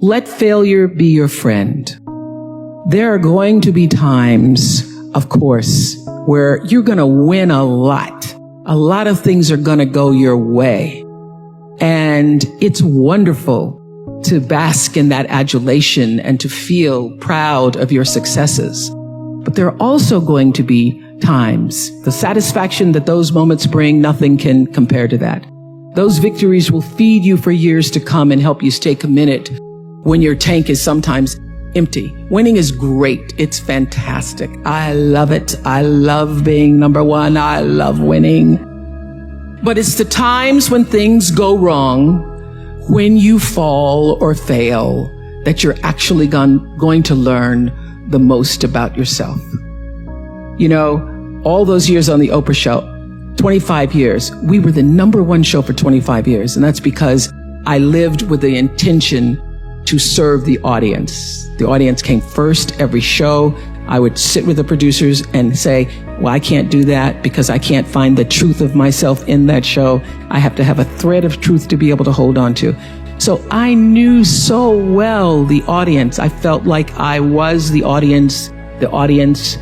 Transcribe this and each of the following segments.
Let failure be your friend. There are going to be times, of course, where you're going to win a lot. A lot of things are going to go your way. And it's wonderful to bask in that adulation and to feel proud of your successes. But there are also going to be times, the satisfaction that those moments bring, nothing can compare to that. Those victories will feed you for years to come and help you stay committed when your tank is sometimes empty. Winning is great. It's fantastic. I love it. I love being number one. I love winning. But it's the times when things go wrong, when you fall or fail, that you're actually going to learn the most about yourself. You know, all those years on the Oprah show, 25 years, we were the number one show for 25 years. And that's because I lived with the intention to serve the audience. The audience came first every show. I would sit with the producers and say, well, I can't do that because I can't find the truth of myself in that show. I have to have a thread of truth to be able to hold on to. So I knew so well the audience. I felt like I was the audience. The audience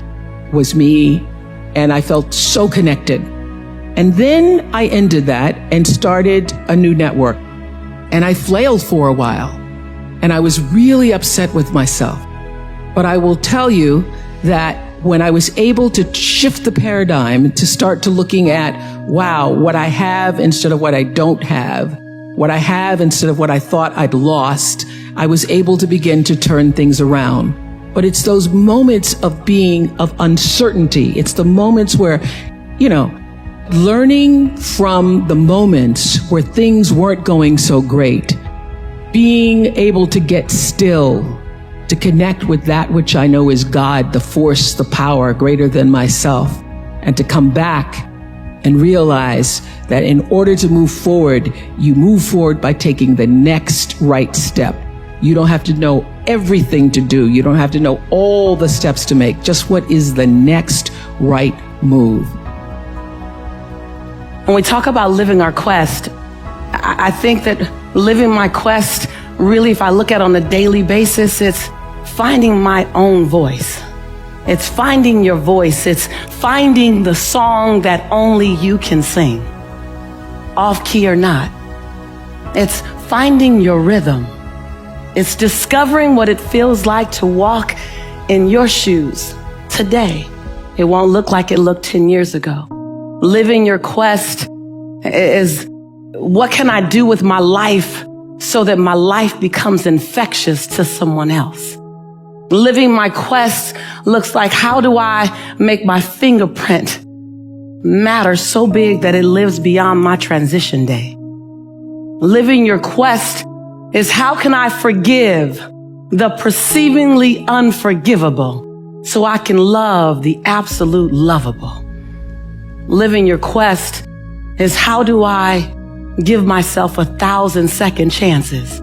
was me. And I felt so connected. And then I ended that and started a new network. And I flailed for a while. And I was really upset with myself. But I will tell you that when I was able to shift the paradigm to start to looking at, wow, what I have instead of what I don't have, what I have instead of what I thought I'd lost, I was able to begin to turn things around. But it's those moments of uncertainty. It's the moments where, you know, learning from the moments where things weren't going so great, being able to get still, to connect with that which I know is God, the force, the power greater than myself, and to come back and realize that in order to move forward, you move forward by taking the next right step. You don't have to know everything to do. You don't have to know all the steps to make. Just what is the next right move. When we talk about living our quest, I think that living my quest, really, if I look at it on a daily basis, it's finding my own voice. It's finding your voice. It's finding the song that only you can sing, off key or not. It's finding your rhythm. It's discovering what it feels like to walk in your shoes today. It won't look like it looked 10 years ago. Living your quest is, what can I do with my life so that my life becomes infectious to someone else? Living my quest looks like, how do I make my fingerprint matter so big that it lives beyond my transition day? Living your quest is, how can I forgive the perceivingly unforgivable so I can love the absolute lovable? Living your quest is, how do I give myself 1,000 second chances?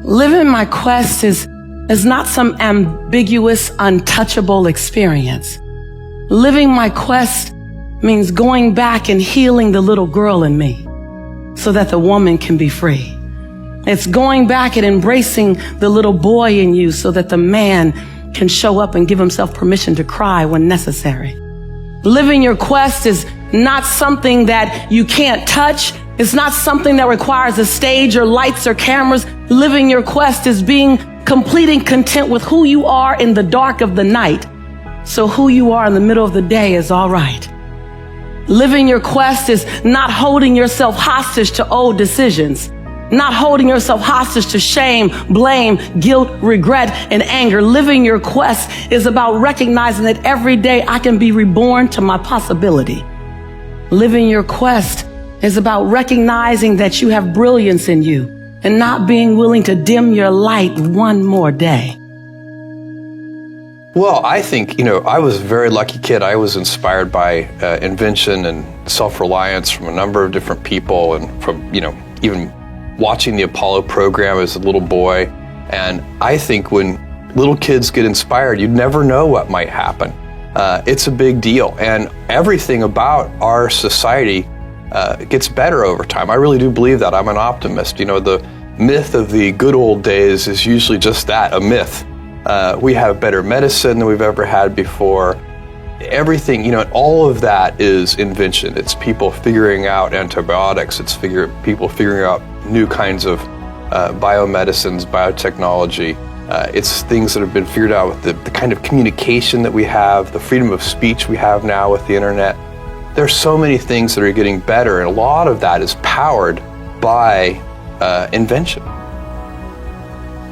Living my quest is not some ambiguous, untouchable experience. Living my quest means going back and healing the little girl in me so that the woman can be free. It's going back and embracing the little boy in you so that the man can show up and give himself permission to cry when necessary. Living your quest is not something that you can't touch. It's not something that requires a stage or lights or cameras. Living your quest is being complete and content with who you are in the dark of the night, so who you are in the middle of the day is all right. Living your quest is not holding yourself hostage to old decisions, not holding yourself hostage to shame, blame, guilt, regret, and anger. Living your quest is about recognizing that every day I can be reborn to my possibility. Living your quest is about recognizing that you have brilliance in you and not being willing to dim your light one more day. Well, I think, I was a very lucky kid. I was inspired by invention and self-reliance from a number of different people, and from, even watching the Apollo program as a little boy. And I think when little kids get inspired, you never know what might happen. It's a big deal. And everything about our society gets better over time. I really do believe that. I'm an optimist. The myth of the good old days is usually just that, a myth. We have better medicine than we've ever had before. Everything, all of that is invention. It's people figuring out antibiotics. It's people figuring out new kinds of biomedicines, biotechnology. It's things that have been figured out with the kind of communication that we have, the freedom of speech we have now with the internet. There's so many things that are getting better, and a lot of that is powered by invention.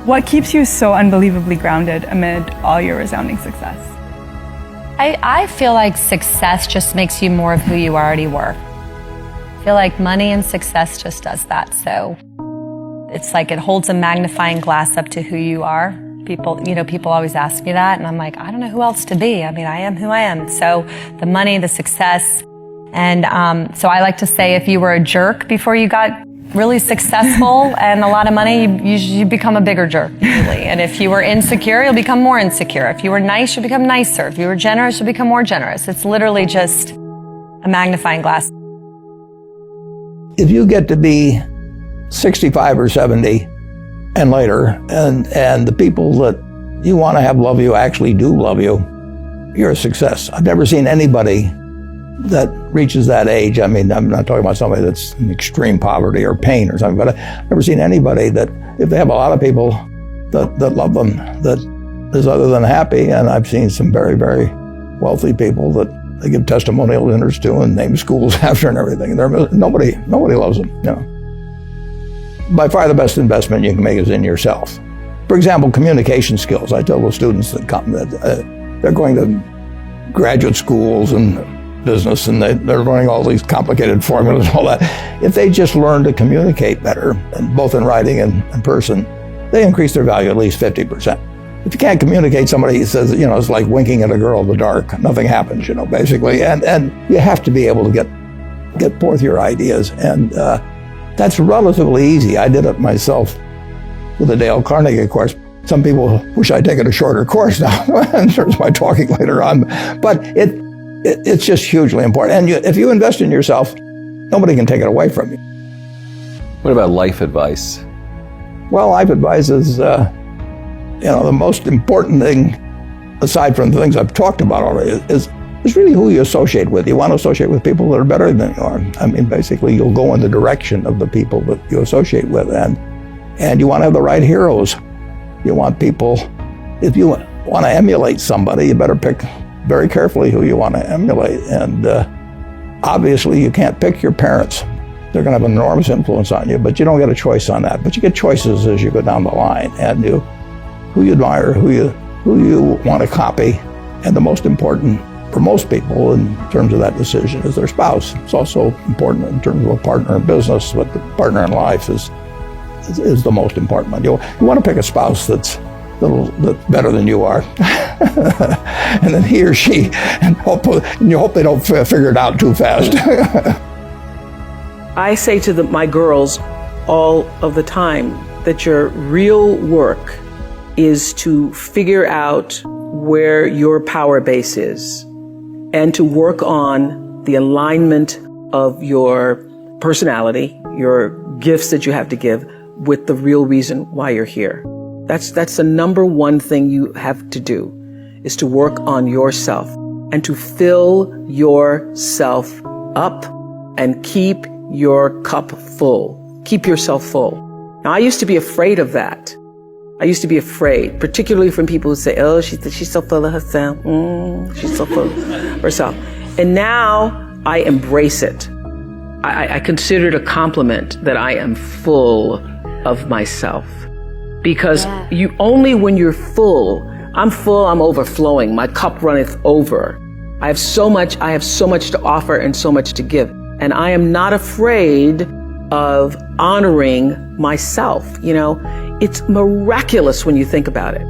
What keeps you so unbelievably grounded amid all your resounding success? I feel like success just makes you more of who you already were. I feel like money and success just does that. So it's like it holds a magnifying glass up to who you are. People always ask me that, and I'm like, I don't know who else to be. I mean, I am who I am. So the money, the success, and so I like to say if you were a jerk before you got really successful and a lot of money, you become a bigger jerk usually. And if you were insecure, you'll become more insecure. If you were nice, you'll become nicer. If you were generous, you'll become more generous. It's literally just a magnifying glass. If you get to be 65 or 70 and later, and the people that you want to have love you actually do love you, you're a success. I've never seen anybody that reaches that age. I mean, I'm not talking about somebody that's in extreme poverty or pain or something, but I've never seen anybody that, if they have a lot of people that love them, that is other than happy. And I've seen some very, very wealthy people that they give testimonial dinners to and name schools after and everything. Nobody loves them. By far the best investment you can make is in yourself. For example, communication skills. I tell the students that come that they're going to graduate schools and business, and they're learning all these complicated formulas and all that. If they just learn to communicate better, and both in writing and in person, they increase their value at least 50%. If you can't communicate, somebody says, it's like winking at a girl in the dark. Nothing happens, basically. And you have to be able to get forth your ideas. And that's relatively easy. I did it myself with the Dale Carnegie course. Some people wish I'd taken a shorter course now in terms of my talking later on. But it's just hugely important. And if you invest in yourself, nobody can take it away from you. What about life advice? Well, life advice is, the most important thing, aside from the things I've talked about already, is really who you associate with. You want to associate with people that are better than you are. I mean, basically, you'll go in the direction of the people that you associate with. And you want to have the right heroes. You want people, if you want to emulate somebody, you better pick very carefully who you want to emulate. And obviously, you can't pick your parents. They're going to have an enormous influence on you, but you don't get a choice on that. But you get choices as you go down the line, and who you admire, who you want to copy. And the most important for most people in terms of that decision is their spouse. It's also important in terms of a partner in business, but the partner in life is the most important one. You want to pick a spouse that's better than you are. And then he or she, and you hope they don't figure it out too fast. I say to my girls all of the time that your real work is to figure out where your power base is and to work on the alignment of your personality, your gifts that you have to give, with the real reason why you're here. That's the number one thing you have to do, is to work on yourself and to fill yourself up and keep your cup full. Keep yourself full. Now, I used to be afraid of that. I used to be afraid, particularly from people who say, oh, she's so full of herself. She's so full of herself. And now I embrace it. I consider it a compliment that I am full of myself. Because when you're full, I'm overflowing. My cup runneth over. I have so much to offer and so much to give. And I am not afraid of honoring myself. It's miraculous when you think about it.